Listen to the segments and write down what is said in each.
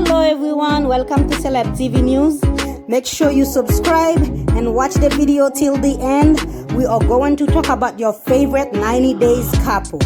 Hello everyone, welcome to CelebTvNews. Make sure you subscribe and watch the video till the end. We are going to talk about your favorite 90 days couple.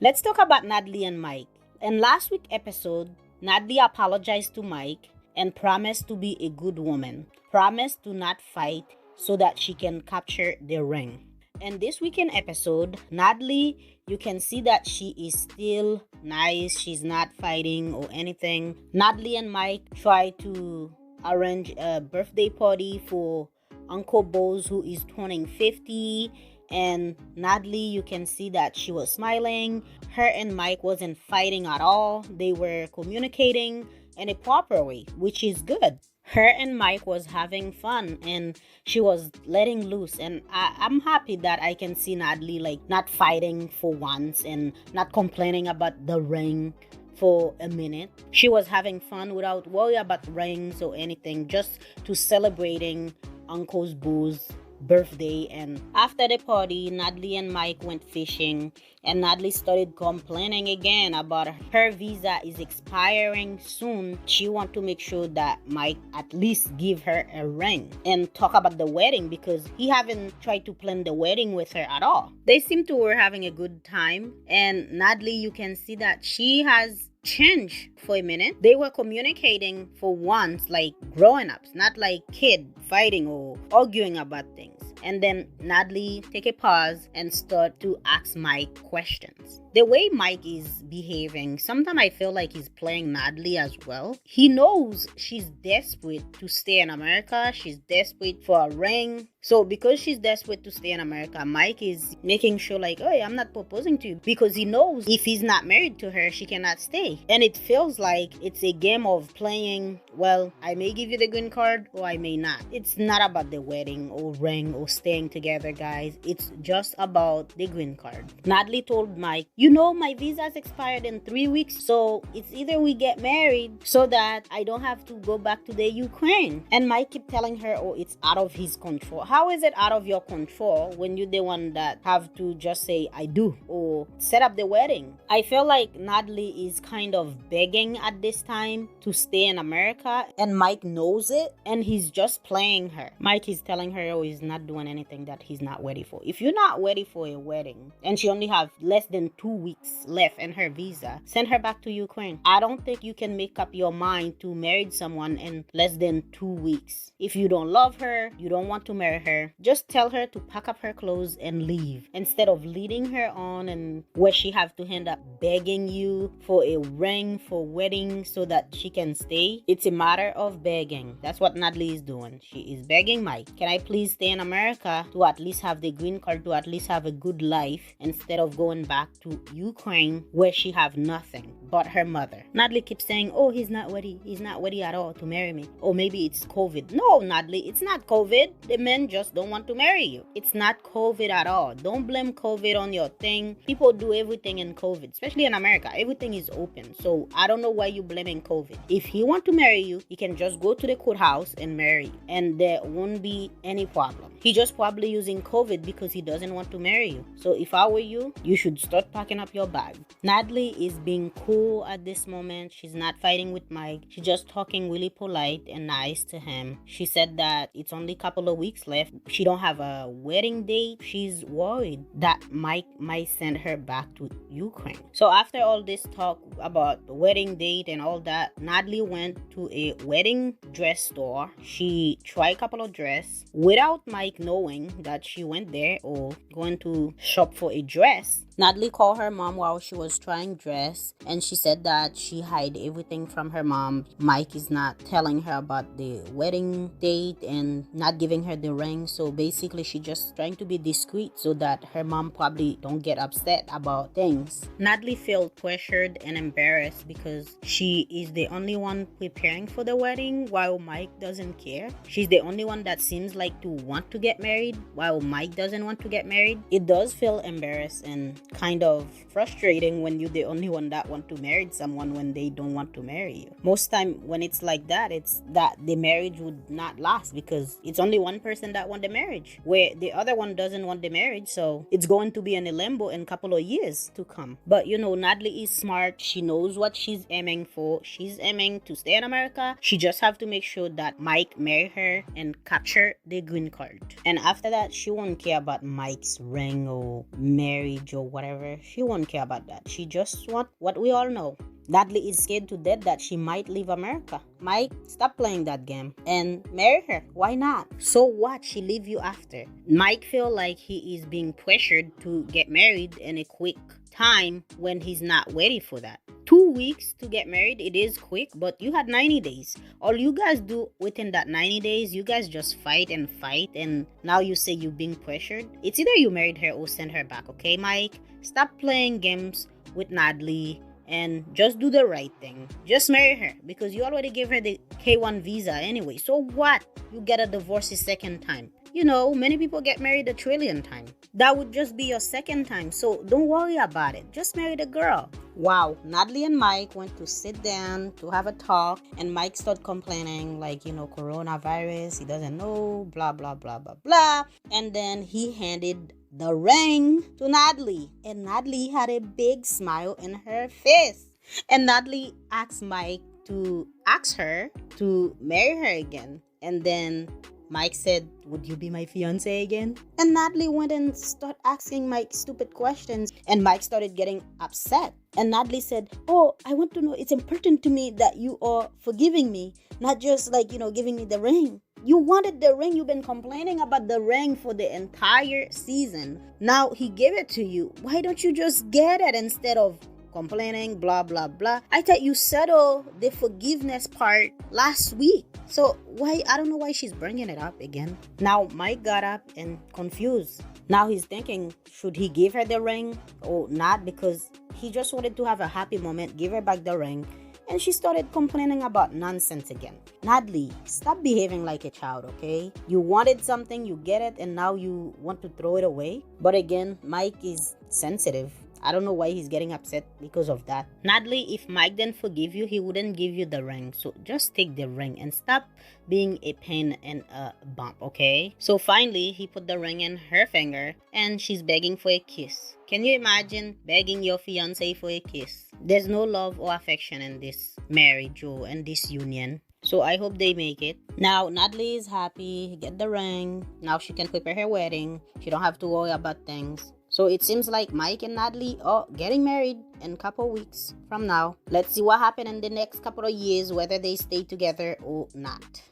Let's talk about Natalie and Mike. In last week's episode, Natalie apologized to Mike and promised to be a good woman. Promised to not fight so that she can capture the ring. In this weekend episode, Natalie, you can see that she is still nice. She's not fighting or anything. Natalie and Mike try to arrange a birthday party for Uncle Bose, who is turning 50. And Natalie, you can see that she was smiling. Her and Mike wasn't fighting at all. They were communicating in a proper way, which is good. Her and Mike was having fun and she was letting loose, and I'm happy that I can see Natalie like not fighting for once and not complaining about the ring for a minute. She was having fun without worry about rings or anything, just to celebrating Uncle Boo's birthday. And after the party, Natalie and Mike went fishing, and Natalie started complaining again about her visa is expiring soon. She want to make sure that Mike at least give her a ring and talk about the wedding, because he haven't tried to plan the wedding with her at all. They seem to were having a good time, and Natalie, you can see that she has change for a minute. They were communicating for once like grown-ups, not like kid fighting or arguing about things. And then Natalie take a pause and start to ask Mike questions. The way Mike is behaving, sometimes I feel like he's playing Natalie as well. He knows she's desperate to stay in America. She's desperate for a ring. So because she's desperate to stay in America, Mike is making sure like, hey, I'm not proposing to you, because he knows if he's not married to her, she cannot stay. And it feels like it's a game of playing, well, I may give you the green card or I may not. It's not about the wedding or ring or staying together, guys. It's just about the green card. Natalie told Mike, you know, my visa's expired in 3 weeks, so it's either we get married so that I don't have to go back to the Ukraine. And Mike kept telling her, oh, it's out of his control. How is it out of your control when you're the one that have to just say I do or set up the wedding? I feel like Natalie is kind of begging at this time to stay in America, and Mike knows it, and he's just playing her. Mike is telling her, oh, he's not doing anything that he's not ready for. If you're not ready for a wedding and she only have less than 2 weeks left in her visa, send her back to Ukraine. I don't think you can make up your mind to marry someone in less than 2 weeks. If you don't love her, you don't want to marry her, just tell her to pack up her clothes and leave, instead of leading her on and where she have to end up begging you for a ring for wedding so that she can stay. It's a matter of begging. That's what Natalie is doing. She is begging Mike, can I please stay in America to at least have the green card, to at least have a good life, instead of going back to Ukraine where she have nothing but her mother. Natalie keeps saying, oh, he's not ready at all to marry me, or maybe it's COVID. No, Natalie, it's not COVID. The men just don't want to marry you. It's not COVID at all. Don't blame COVID on your thing. People do everything in COVID, especially in America. Everything is open, so I don't know why you blaming COVID. If he want to marry you, he can just go to the courthouse and marry you, and there won't be any problem. He just probably using COVID because he doesn't want to marry you. So if I were you, you should start packing up your bag. Natalie is being cool at this moment. She's not fighting with Mike. She's just talking really polite and nice to him. She said that it's only a couple of weeks left. She don't have a wedding date. She's worried that Mike might send her back to Ukraine. So after all this talk about the wedding date and all that, Natalie went to a wedding dress store. She tried a couple of dresses without Mike knowing that she went there or going to shop for a dress. Natalie called her mom while she was trying dress, and she said that she hid everything from her mom. Mike is not telling her about the wedding date and not giving her the ring. So basically she just trying to be discreet so that her mom probably don't get upset about things. Natalie felt pressured and embarrassed because she is the only one preparing for the wedding while Mike doesn't care. She's the only one that seems like to want to get married while Mike doesn't want to get married. It does feel embarrassed and kind of frustrating when you're the only one that want to marry someone when they don't want to marry you. Most time when it's like that, it's that the marriage would not last because it's only one person that want the marriage, where the other one doesn't want the marriage, so it's going to be in a limbo in a couple of years to come. But Natalie is smart. She knows what she's aiming for. She's aiming to stay in America. She just have to make sure that Mike marry her and capture the green card. And after that, she won't care about Mike's ring or marriage or whatever. She won't care about that. She just want what we all know. Natalie is scared to death that she might leave America. Mike, stop playing that game and marry her. Why not? So what? She leave you after. Mike feel like he is being pressured to get married in a quick time when he's not ready for that. 2 weeks to get married, it is quick, but you had 90 days. All you guys do within that 90 days, you guys just fight, and now you say you're being pressured. It's either you married her or send her back, okay, Mike? Stop playing games with Natalie and just do the right thing. Just marry her because you already gave her the K1 visa anyway. So what? You get a divorce a second time. Many people get married a trillion times. That would just be your second time. So don't worry about it. Just marry the girl. Wow. Natalie and Mike went to sit down to have a talk. And Mike started complaining like, coronavirus. He doesn't know. Blah, blah, blah, blah, blah. And then he handed the ring to Natalie. And Natalie had a big smile in her face. And Natalie asked Mike to ask her to marry her again. And then Mike said, "Would you be my fiance again?" And Natalie went and started asking Mike stupid questions. And Mike started getting upset. And Natalie said, "Oh, I want to know, it's important to me that you are forgiving me, not just giving me the ring. You wanted the ring. You've been complaining about the ring for the entire season. Now he gave it to you. Why don't you just get it instead of complaining, blah, blah, blah? I thought you settled the forgiveness part last week. So why? I don't know why she's bringing it up again." Now Mike got up and confused. Now he's thinking, should he give her the ring or not? Because he just wanted to have a happy moment, give her back the ring. And she started complaining about nonsense again. Natalie, stop behaving like a child, okay? You wanted something, you get it, and now you want to throw it away. But again, Mike is sensitive. I don't know why he's getting upset because of that. Natalie, if Mike didn't forgive you, he wouldn't give you the ring. So just take the ring and stop being a pain and a bump, okay? So finally, he put the ring in her finger and she's begging for a kiss. Can you imagine begging your fiancé for a kiss? There's no love or affection in this marriage or in this union. So I hope they make it. Now Natalie is happy, get the ring. Now she can prepare her wedding. She don't have to worry about things. So it seems like Mike and Natalie are getting married in a couple weeks from now. Let's see what happens in the next couple of years, whether they stay together or not.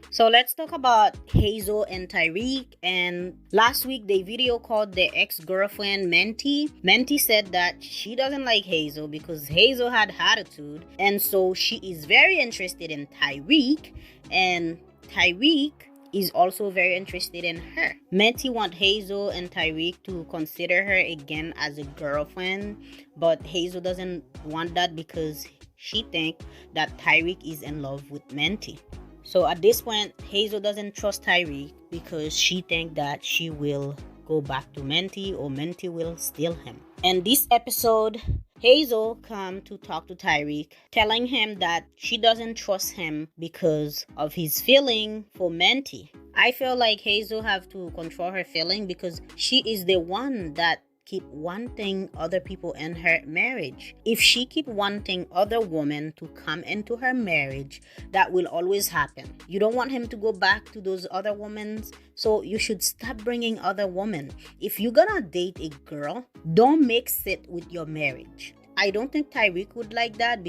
So let's talk about Hazel and Tyrique. And last week they video called their ex-girlfriend Menti. Menti said that she doesn't like Hazel because Hazel had attitude. And so she is very interested in Tyrique. And Tyrique is also very interested in her. Menti wants Hazel and Tyrique to consider her again as a girlfriend, but Hazel doesn't want that because she thinks that Tyrique is in love with Menti. So at this point, Hazel doesn't trust Tyrique because she thinks that she will go back to Menti or Menti will steal him. And this episode, Hazel come to talk to Tyrique, telling him that she doesn't trust him because of his feeling for Menti. I feel like Hazel have to control her feeling because she is the one that keep wanting other people in her marriage. If she keep wanting other women to come into her marriage, that will always happen. You don't want him to go back to those other women, so you should stop bringing other women. If you're gonna date a girl, don't mix it with your marriage. I don't think Tyrique would like that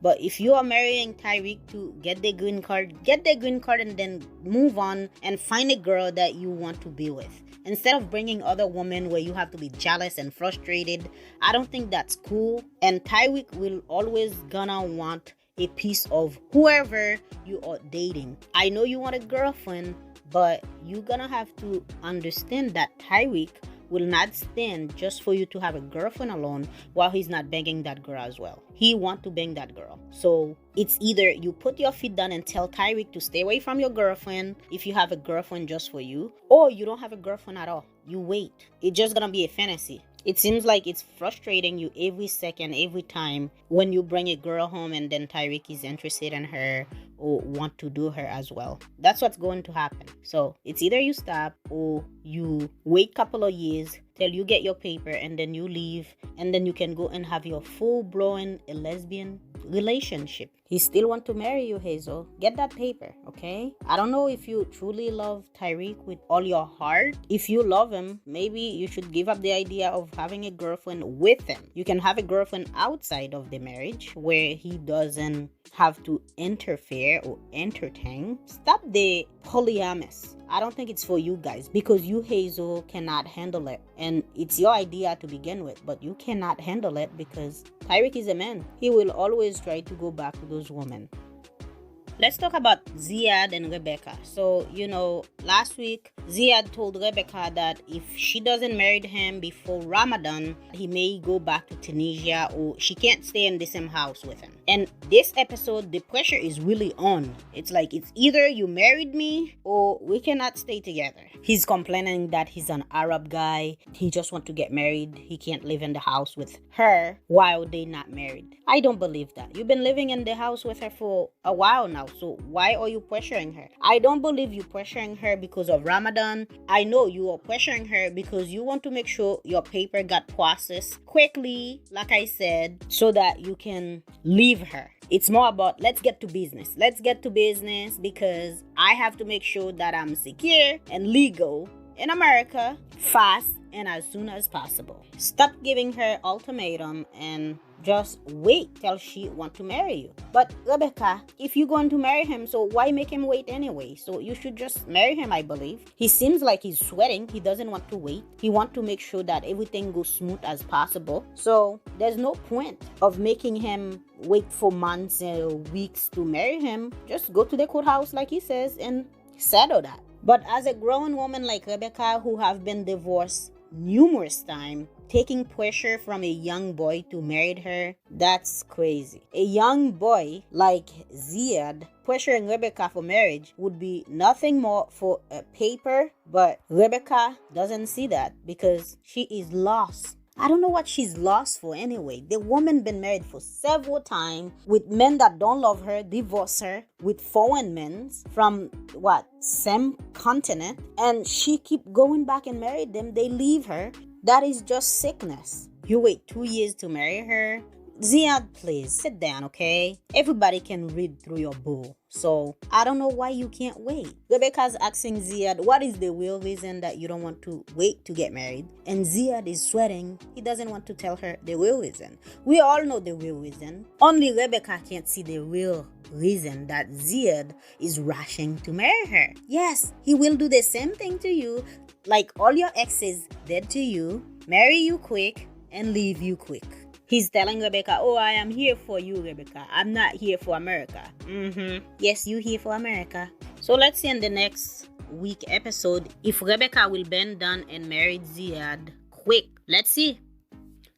but if you are marrying Tyrique to get the green card and then move on and find a girl that you want to be with. Instead of bringing other women where you have to be jealous and frustrated, I don't think that's cool. And Tyrique will always gonna want a piece of whoever you are dating. I know you want a girlfriend, but you're gonna have to understand that Tyrique will not stand just for you to have a girlfriend alone while he's not banging that girl as well. He want to bang that girl. So it's either you put your feet down and tell Tyrique to stay away from your girlfriend if you have a girlfriend just for you, or you don't have a girlfriend at all. You wait. It's just gonna be a fantasy. It seems like it's frustrating you every second, every time when you bring a girl home and then Tyrique is interested in her or want to do her as well. That's what's going to happen. So it's either you stop or you wait a couple of years till you get your paper and then you leave, and then you can go and have your full-blown lesbian relationship. He still want to marry you, Hazel. Get that paper, okay? I don't know if you truly love Tyrique with all your heart. If you love him, maybe you should give up the idea of having a girlfriend with him. You can have a girlfriend outside of the marriage where he doesn't have to interfere or entertain. Stop the polyamorous. I don't think it's for you guys, because you, Hazel, cannot handle it. And it's your idea to begin with, but you cannot handle it because Tyrique is a man. He will always try to go back to those women. Let's talk about Ziad and Rebecca. So, last week, Ziad told Rebecca that if she doesn't marry him before Ramadan, he may go back to Tunisia, or she can't stay in the same house with him. And this episode, the pressure is really on. It's like, it's either you married me or we cannot stay together. He's complaining that he's an Arab guy. He just wants to get married. He can't live in the house with her while they're not married. I don't believe that. You've been living in the house with her for a while now. So why are you pressuring her? I don't believe you pressuring her because of Ramadan. I know you are pressuring her because you want to make sure your paper got processed quickly, like I said, so that you can leave her. It's more about, let's get to business. Let's get to business because I have to make sure that I'm secure and legal in America fast and as soon as possible. Stop giving her ultimatum and just wait till she want to marry you. But Rebecca, if you're going to marry him, so why make him wait anyway? So you should just marry him, I believe. He seems like he's sweating. He doesn't want to wait. He wants to make sure that everything goes smooth as possible. So there's no point of making him wait for months and weeks to marry him. Just go to the courthouse like he says and settle that. But as a grown woman like Rebecca, who have been divorced numerous times, taking pressure from a young boy to marry her, that's crazy. A young boy like Ziad pressuring Rebecca for marriage would be nothing more for a paper, but Rebecca doesn't see that because she is lost. I don't know what she's lost for anyway. The woman been married for several times with men that don't love her, divorce her, with foreign men from same continent, and she keep going back and marry them. They leave her. That is just sickness. You wait 2 years to marry her. Ziad, please sit down, okay? Everybody can read through your bull. So I don't know why you can't wait. Rebecca's asking Ziad, what is the real reason that you don't want to wait to get married? And Ziad is sweating. He doesn't want to tell her the real reason. We all know the real reason. Only Rebecca can't see the real reason that Ziad is rushing to marry her. Yes, he will do the same thing to you like all your exes did to you. Marry you quick and leave you quick. He's telling Rebecca, oh, I am here for you, Rebecca. I'm not here for America. Yes, you here for America. So let's see in the next week episode if Rebecca will bend down and marry Ziad quick. Let's see.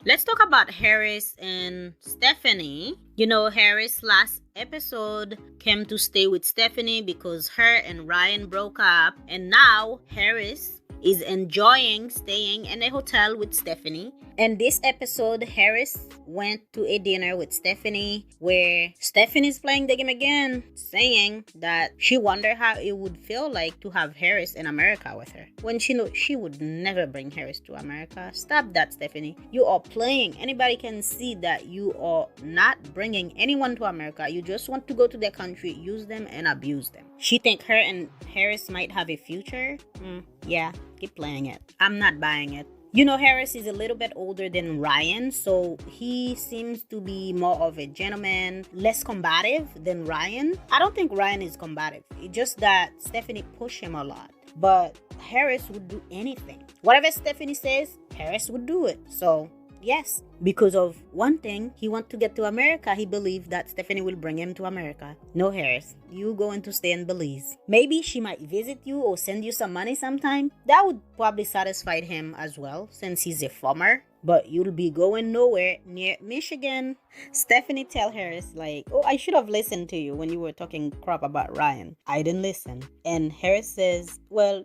Let's talk about Harris and Stephanie. Harris last episode came to stay with Stephanie because her and Ryan broke up. And now Harris is enjoying staying in a hotel with Stephanie. And this episode, Harris went to a dinner with Stephanie where Stephanie's playing the game again, saying that she wondered how it would feel like to have Harris in America with her, when she knows she would never bring Harris to America. Stop that, Stephanie. You are playing. Anybody can see that you are not bringing anyone to America. You just want to go to their country, use them, and abuse them. She think her and Harris might have a future? Yeah, keep playing it. I'm not buying it. Harris is a little bit older than Ryan, so he seems to be more of a gentleman, less combative than Ryan. I don't think Ryan is combative. It's just that Stephanie pushed him a lot. But Harris would do anything. Whatever Stephanie says, Harris would do it. So, yes, because of one thing, he wants to get to America. He believed that Stephanie will bring him to America. No, Harris, you going to stay in Belize. Maybe she might visit you or send you some money sometime. That would probably satisfy him as well, since he's a farmer. but you'll be going nowhere near Michigan. Stephanie tell Harris like, oh, I should have listened to you when you were talking crap about Ryan. I didn't listen. And Harris says, well,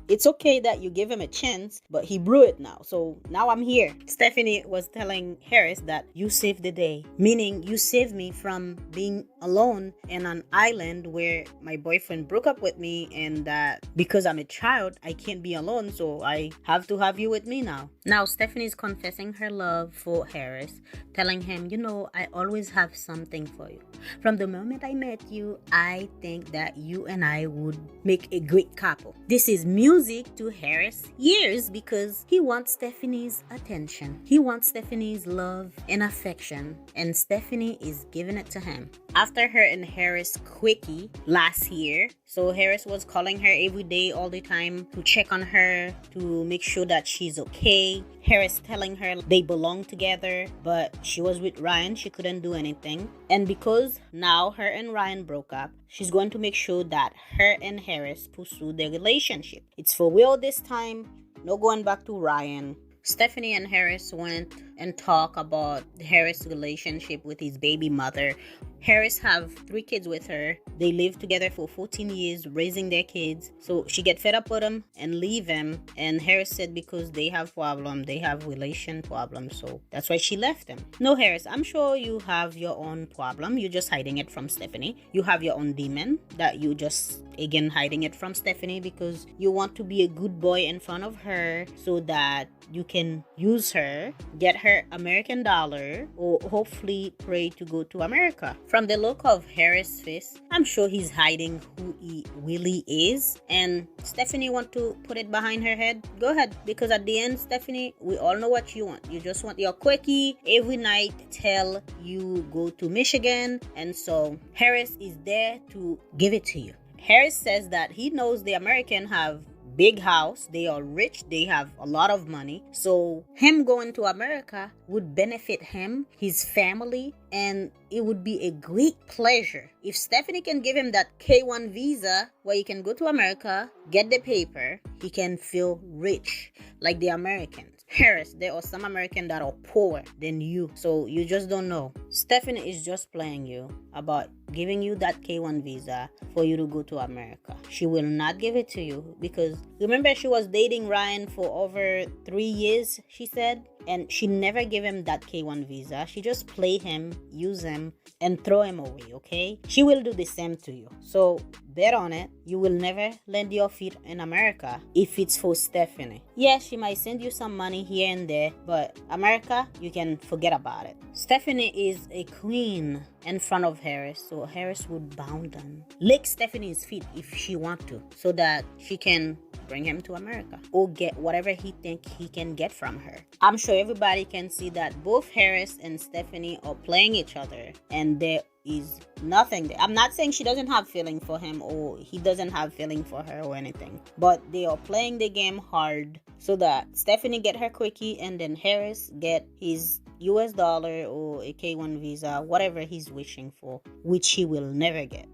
it's okay that you give him a chance, but he blew it now. So now I'm here. Stephanie was telling Harris that you saved the day, meaning you saved me from being alone in an island where my boyfriend broke up with me, and that because I'm a child, I can't be alone, so I have to have you with me now. Now Stephanie's confessing her love for Harris, telling him, I always have something for you. From the moment I met you, I think that you and I would make a great couple. This is music to Harris' ears because he wants Stephanie's attention. He wants Stephanie's love and affection, and Stephanie is giving it to him. After her and Harris quickie last year, so Harris was calling her every day, all the time, to check on her, to make sure that she's okay. Harris telling her they belong together, but she was with Ryan, she couldn't do anything. And because now her and Ryan broke up, she's going to make sure that her and Harris pursue their relationship. It's for real this time, no going back to Ryan. Stephanie and Harris went and talked about Harris' relationship with his baby mother. Harris have 3 kids with her. They lived together for 14 years raising their kids. So she get fed up with him and leave him. And Harris said because they have problem, they have relation problems. So that's why she left him. No, Harris, I'm sure you have your own problem. You're just hiding it from Stephanie. You have your own demon that you just, again, hiding it from Stephanie because you want to be a good boy in front of her so that you can use her, get her American dollar, or hopefully pray to go to America. From the look of Harris' face, I'm sure he's hiding who he really is. And Stephanie want to put it behind her head. Go ahead, because at the end, Stephanie, we all know what you want. You just want your quickie every night till you go to Michigan. And so Harris is there to give it to you. Harris says that he knows the American have big house, they are rich, they have a lot of money, so him going to America would benefit him, his family, and it would be a great pleasure if Stephanie can give him that K1 visa where he can go to America, get the paper, he can feel rich like the Americans. Harris, there are some Americans that are poorer than you, so you just don't know. Stephanie is just playing you about giving you that K1 visa for you to go to America. She will not give it to you because remember she was dating Ryan for over 3 years, she said, and she never gave him that K1 visa. She just play him, use him, and throw him away, okay? She will do the same to you. So bet on it. You will never land your feet in America if it's for Stephanie. Yes, she might send you some money here and there, but America, you can forget about it. Stephanie is a queen in front of Harris, so Harris would bow down, lick Stephanie's feet if she want to, so that she can bring him to America or get whatever he think he can get from her. I'm sure everybody can see that both Harris and Stephanie are playing each other, and there is nothing there. I'm not saying she doesn't have feeling for him or he doesn't have feeling for her or anything, but they are playing the game hard so that Stephanie get her quickie and then Harris get his US dollar or a K1 visa, whatever he's wishing for, which he will never get.